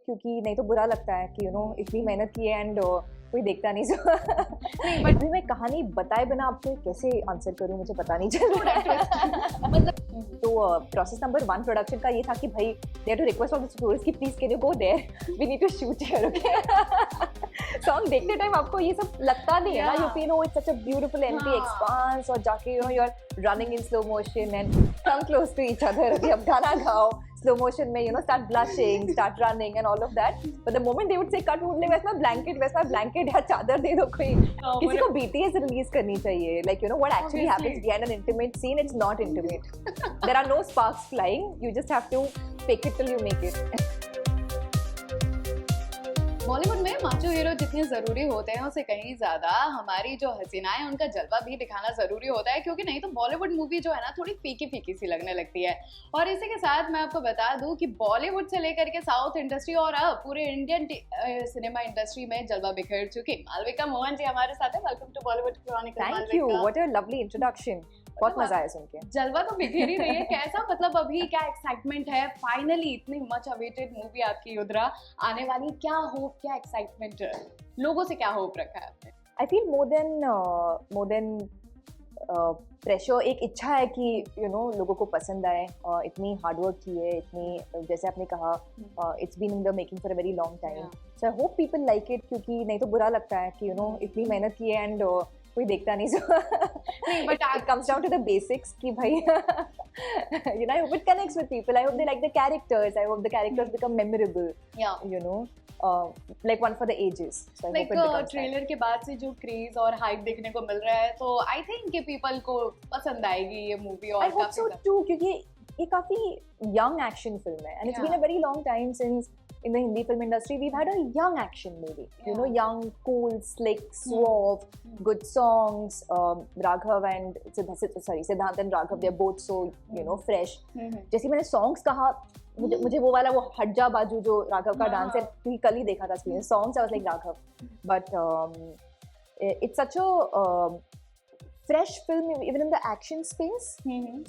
क्योंकि नहीं तो बुरा लगता है कि इतनी मेहनत की है एंड कोई देखता नहीं। नहीं, बट भी मैं कहानी बताए बिना आपको कैसे आंसर करूं, मुझे पता नहीं चल रहा। मतलब तो प्रोसेस नंबर 1 प्रोडक्शन का ये था कि भाई they have to request of the students कि please can you go there, we need to shoot here, okay. Song देखते टाइम आपको ये सब लगता नहीं है ना, you feel it's such a beautiful empty expanse, और जाके you are running in slow motion and come close to each other, अभी अब गाना गाओ स्लो मोशन में, start blushing, start running and all of that. But the moment they would say cut, would where's my blanket या चादर दे दो कोई। किसी को BTS रिलीज करनी चाहिए, like what actually happens behind an intimate scene, it's not intimate. There are no sparks flying, you just have to fake it till you make it. Bollywood में macho hero जितने जरूरी होते हैं उससे कहीं ज्यादा हमारी जो हसीनाएं उनका जलवा भी दिखाना जरूरी होता है, क्योंकि नहीं तो बॉलीवुड मूवी जो है ना थोड़ी फीकी फीकी सी लगने लगती है। और इसी के साथ मैं आपको बता दूं कि बॉलीवुड से लेकर के साउथ इंडस्ट्री और अब पूरे इंडियन सिनेमा इंडस्ट्री में जलवा बिखेर चुकी मालविका मोहन जी हमारे साथ है। Welcome to Bollywood chronicle. Thank you, what a lovely introduction, बहुत मजा आया सुन के। जलवा तो बिखेर ही रही है, कैसा मतलब अभी क्या एक्साइटमेंट है, फाइनली इतनी मच अवेटेड मूवी आपकी युद्रा आने वाली, क्या होप, क्या एक्साइटमेंट, लोगों से क्या होप रखा है आपने? I feel more than pressure, एक इच्छा है कि लोगों को पसंद आए, इतनी हार्डवर्क की है, इतनी जैसे आपने कहा it's been in the making for a very long time, so I hope people like it, क्योंकि नहीं तो बुरा लगता है कि इतनी मेहनत की है एंड कोई देखता नहीं। सो नहीं, but it comes down to the basics कि भाई I hope it connects with people, I hope they like the characters, I hope the characters become memorable, like one for the ages. So I hope it becomes trailer के बाद से जो craze और hype देखने को मिल रहा है, तो आई थिंक कि पीपल को पसंद आएगी ये मूवी। और I hope so too, क्योंकि ये काफी young action film है and it's been a very long time since in the Hindi film industry we've had a young action movie, young, cool, slick, suave, good songs. Raghav and Siddhant and Raghav, they're both so fresh. जैसे मैंने songs कहा, मुझे वो वाला वो हट जा बाजू जो राघव का डांस है, क्योंकि कल ही देखा था screen songs, I was like Raghav, but it's such a fresh film even in the action space,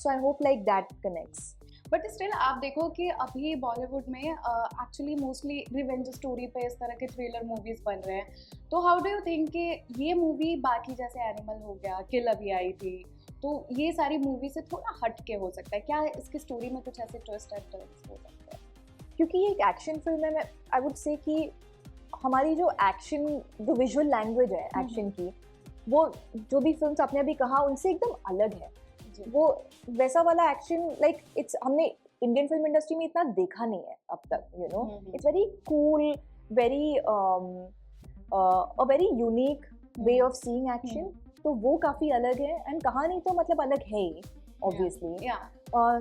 so I hope like that connects. But still आप देखो कि अभी बॉलीवुड में एक्चुअली मोस्टली रिवेंज स्टोरी पे इस तरह के थ्रिलर मूवीज बन रहे हैं, तो हाउ डू यू थिंक कि ये मूवी बाकी जैसे एनिमल हो गया, किल अभी आई थी, तो ये सारी मूवी से थोड़ा हट के हो सकता है क्या? इसकी स्टोरी में कुछ ऐसे ट्विस्ट एंड टर्न्स हो सकते हैं? क्योंकि ये एक एक्शन फिल्म है, मैं आई वुड से कि हमारी जो एक्शन, जो विजुअल लैंग्वेज है एक्शन की, वो जो भी फिल्म्स आपने अभी कहा उनसे एकदम अलग है। वो वैसा वाला एक्शन लाइक इट्स हमने इंडियन फिल्म इंडस्ट्री में इतना देखा नहीं है अब तक, it's very cool, very a very unique way of seeing action, तो वो काफी अलग है एंड कहानी तो मतलब अलग है ही obviously.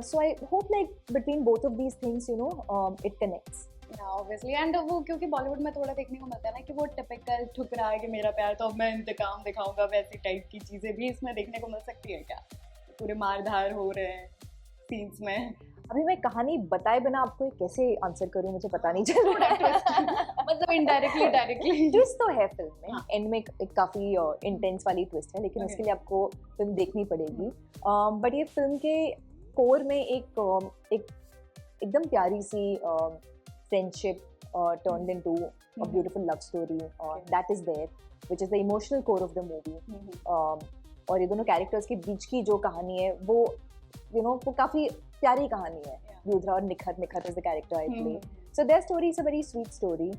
So I hope like between both of these things it connects. Obviously, and वो क्योंकि बॉलीवुड में थोड़ा देखने को मिलता है ना कि वो टिपिकल ठुकरा है कि मेरा प्यार तो अब मैं इंतकाम दिखाऊंगा, वैसी टाइप की चीजें भी इसमें देखने को मिल सकती है क्या? पूरे मारधार हो रहे हैं सीन्स में। अभी मैं कहानी बताए बिना आपको कैसे आंसर करूं, मुझे पता नहीं चल रहा। मतलब डायरेक्टली ट्विस्ट तो है फिल्म में, एंड में एक काफी इंटेंस वाली ट्विस्ट है, लेकिन उसके लिए आपको फिल्म देखनी पड़ेगी। बट ये फिल्म के कोर में एक एकदम प्यारी सी friendship turned into a beautiful love story, that is there, which is the emotional core of the movie. और ये दोनों कैरेक्टर्स के बीच की जो कहानी है वो वो काफी प्यारी कहानी है। युद्रा और Nikhat is the character I play, so their story is a very sweet story,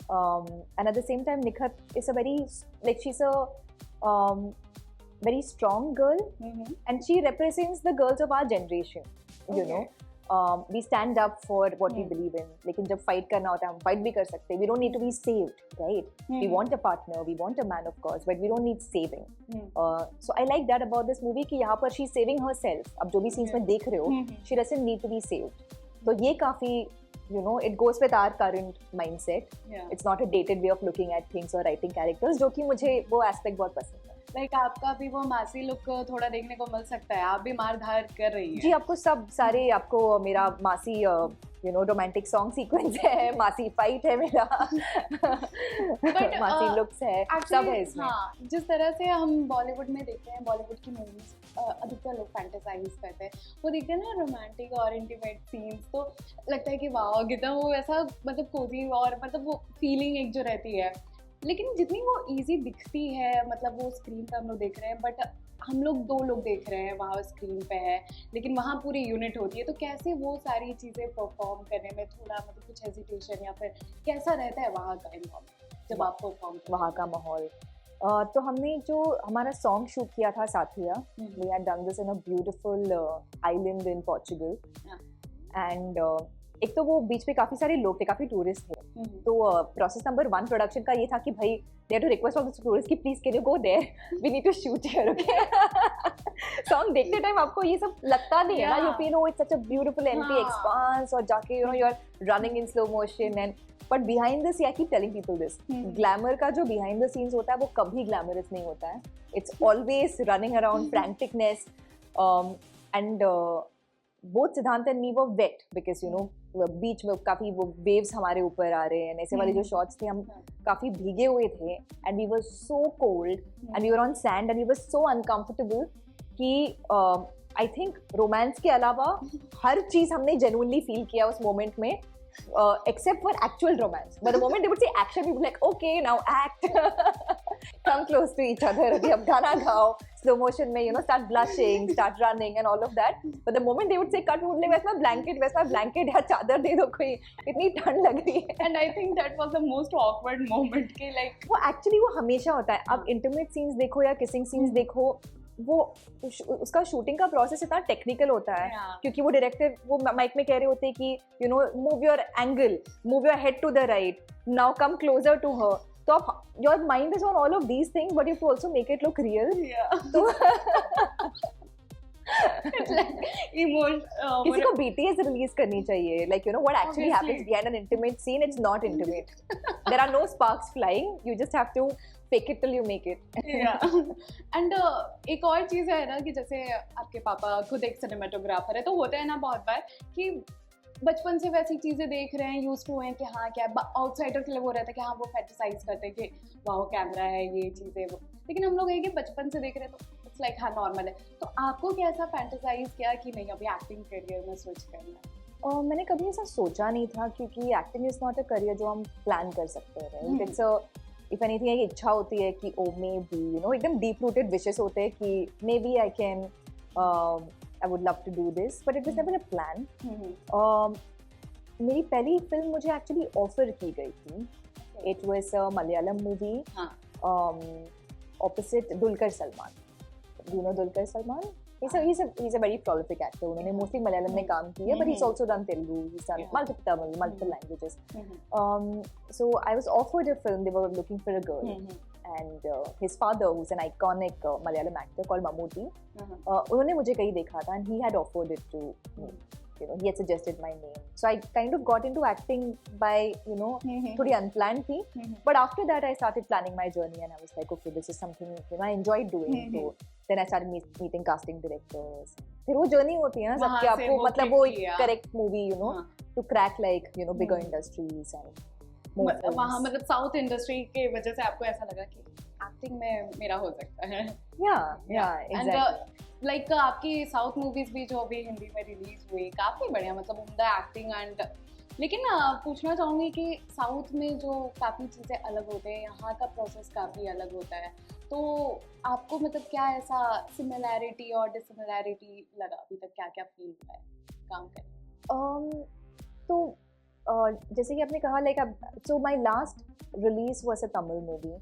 and at the same time Nikhat is a very, like, she's a very strong girl, and she represents the girls of our generation, you know. We stand up for what we believe in, लेकिन जब fight करना होता है हम fight भी कर सकते हैं, we don't need to be saved, right? We want a partner, we want a man of course, but we don't need saving. So I like that about this movie कि यहाँ पर she's saving herself. अब जो भी scenes में देख रहे हो, she doesn't need to be saved. तो ये काफी, it goes with our current mindset. It's not a dated way of looking at things or writing characters, जो कि मुझे वो aspect बहुत पसंद है। लाइक आपका भी वो मासी लुक थोड़ा देखने को मिल सकता है, आप भी मार धार कर रही हैं। जी, आपको सब सारे आपको मेरा मासी रोमांटिक सॉन्ग सीक्वेंस है, मासी फाइट है मेरा, मासी लुक्स है, सब है इसमें। हाँ, जिस तरह से हम बॉलीवुड में देखते हैं, बॉलीवुड की मूवीज अधिकतर लोग फैंटेसाइज करते हैं, वो देखते हैं ना रोमांटिक और इंटीमेट सीन्स, तो लगता है कि वाह कितना वो ऐसा मतलब कोजी और मतलब वो फीलिंग एक जो रहती है, लेकिन जितनी वो इजी दिखती है, मतलब वो स्क्रीन पर हम लोग देख रहे हैं, बट हम लोग 2 लोग देख रहे हैं, वहाँ स्क्रीन पे है, लेकिन वहाँ पूरी यूनिट होती है, तो कैसे वो सारी चीज़ें परफॉर्म करने में थोड़ा मतलब कुछ हेजिटेशन या फिर कैसा रहता है वहाँ का इन्वॉल्व जब आप परफॉर्म वहाँ का माहौल? तो हमने जो हमारा सॉन्ग शूट किया था Saathiya, we had done this in a beautiful island in Portugal, and एक तो वो बीच में काफी सारे लोग थे, काफी टूरिस्ट थे, तो प्रोसेस नंबर 1 प्रोडक्शन का ये था कि भाई they have to request all the tourist कि please can you go there, we need to shoot here, okay. Song देखते टाइम आपको ये सब लगता नहीं है ना, you feel oh it's such a beautiful empty expanse, और जाके you are running in slow motion, and but behind this, I keep telling people this, glamour का जो बिहाइंड द सीन्स होता है वो कभी ग्लैमरस नहीं होता है, it's always running around franticness, and both Siddhant and me were wet because बीच में काफी वो वेव्स हमारे ऊपर आ रहे हैं, ऐसे वाले जो शॉट्स थे हम काफी भीगे हुए थे, and we were so cold and we were on sand and we were so uncomfortable कि आई थिंक रोमांस के अलावा हर चीज हमने जेन्युइनली फील किया उस मोमेंट में, except for actual romance. But the moment they would say action, we would be like, okay, now act. Come close to each other. Abhi ab gana gao. Slow motion mein, start blushing, start running and all of that. But the moment they would say cut, we would be like, where's my blanket? यार चादर दे दो कोई, इतनी ठंड लग रही है. And I think that was the most awkward moment कि like वो actually वो हमेशा होता है. अब intimate scenes देखो या kissing scenes देखो, वो उसका शूटिंग का प्रोसेस इतना टेक्निकल होता है, क्योंकि वो डायरेक्टर वो माइक में कह रहे होते हैं कि move your angle, move your head to the right, now come closer to her, तो आप your mind is on all of these things but you also make it look real. तो किसी को BTS रिलीज करनी चाहिए, like what actually happens behind an intimate scene, it's not intimate. There are no sparks flying, you just have to fake it till you make it. And एक और चीज़ है ना कि जैसे आपके पापा खुद एक सिनेमेटोग्राफर है, तो होता है ना बहुत बार कि बचपन से वैसी चीज़ें देख रहे हैं, यूज टू हैं कि हाँ क्या आउटसाइडर के लिए वो रहता है कि हाँ वो फैंटेसाइज करते हैं कि वाह कैमरा है ये चीज़ें वो, लेकिन हम लोग है कि बचपन से देख रहे हैं तो इट्स लाइक हाँ नॉर्मल है। तो आपको क्या ऐसा फैंटेसाइज किया कि नहीं अभी एक्टिंग करियर में स्विच करना है? मैंने कभी ऐसा सोचा नहीं था, क्योंकि acting is not a career जो हम प्लान कर सकते हैं। इट्स इफ एनीथिंग एक इच्छा होती है कि ओ मे बी एकदम डीप रूटेड विशेस होते हैं कि maybe I can I would love to do this, but it was never a plan. मेरी पहली फिल्म मुझे actually offer की गई थी. It was a Malayalam movie opposite Dulquer Salmaan. Do you know Dulquer Salmaan? He's a very prolific actor. उन्होंने mostly Malayalam में काम किया, but he's also done Telugu. He's done multiple Tamil, multiple languages. So I was offered a film. They were looking for a girl. And his father, who's an iconic Malayalam actor called Mammootty, उन्होंने मुझे कहीं देखा था, and he had offered it to me. He had suggested my name. So I kind of got into acting by, थोड़ी unplanned थी. But after that, I started planning my journey, and I was like, okay, this is something I enjoyed doing. So then I started meeting casting directors. फिर वो journey होती है ना सबके, आपको मतलब वो correct movie, to crack like bigger industries and. वहाँ मतलब साउथ इंडस्ट्री के वजह से आपको ऐसा लगा कि एक्टिंग में मेरा हो सकता है। exactly. लाइक आपकी साउथ मूवीज भी जो अभी हिंदी में रिलीज हुई काफी बढ़िया, मतलब उम्दा एक्टिंग एंड, लेकिन पूछना चाहूंगी कि साउथ में जो काफी चीजें अलग होते हैं, यहाँ का प्रोसेस काफी अलग होता है, तो आपको मतलब क्या ऐसा सिमिलैरिटी और डिसिमिलैरिटी लगा अभी तक, क्या क्या फील हुआ है काम करके? तो जैसे कि आपने कहा like so my last release was a Tamil movie.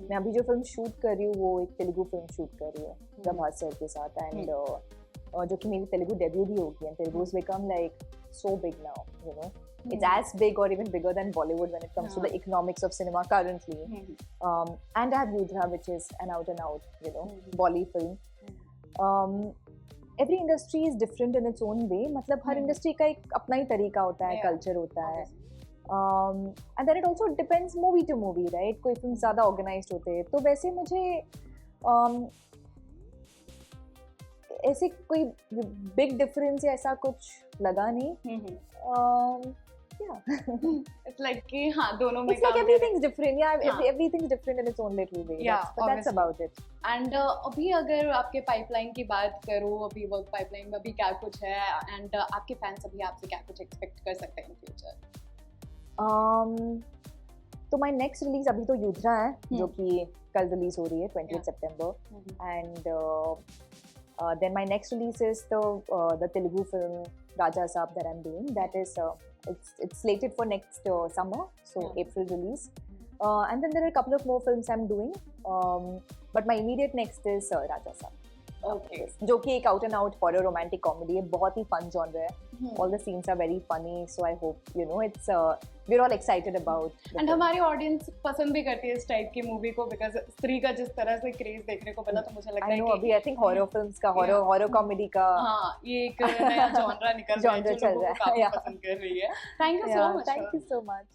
मैं अभी जो फिल्म शूट कर रही हूँ वो एक तेलुगु फिल्म शूट कर रही हूँ प्रभास सर के साथ, एंड जो कि मेरी तेलुगु डेब्यू भी होगी, and Telugu has become like so big now, it's as big or even bigger than Bollywood when it comes to the economics of cinema currently. And I have Yudhra, which is an out and out Bolly film. Every industry is different in its own way. मतलब हर industry का एक अपना ही तरीका होता है, culture होता है, and then it also depends movie to movie, right? कोई फिल्म ज़्यादा ऑर्गेनाइज्ड होते हैं, तो वैसे मुझे ऐसे कोई बिग डिफरेंस या ऐसा कुछ लगा नहीं. Yeah. It's like कि हाँ दोनों में It's like काम everything's different. Yeah, हाँ. everything's different in its own little way. Yeah, but that's obviously. about it. And अभी अगर आपके पाइपलाइन की बात करूँ, अभी वर्क पाइपलाइन में अभी क्या कुछ है, एंड आपके फैंस अभी आपसे क्या कुछ एक्सपेक्ट कर सकते हैं इन फ्यूचर? तो my next release अभी तो युद्रा है जो कि कल रिलीज हो रही है 20th September. And then my next release is the Telugu film Raja Saab that I'm doing. That is it's slated for next summer, so April release. And then there are a couple of more films I'm doing, but my immediate next is Raja Saab. Okay. जो कि एक out and out horror romantic comedy है, बहुत ही fun genre है. All the scenes are very funny, so I hope it's we're all excited about. And हमारी audience पसंद भी करती है इस टाइप की मूवी को, बिकॉज स्त्री का जिस तरह से क्रेज देखने को मिला, तो मुझे लगता है कि अभी आई थिंक हॉरर फिल्म्स का हॉरर कॉमेडी का हाँ ये एक नया जॉनरा निकल रहा है जो चल लोगों रहा को है. काफी पसंद कर रही है. Thank you so much. Thank you so much.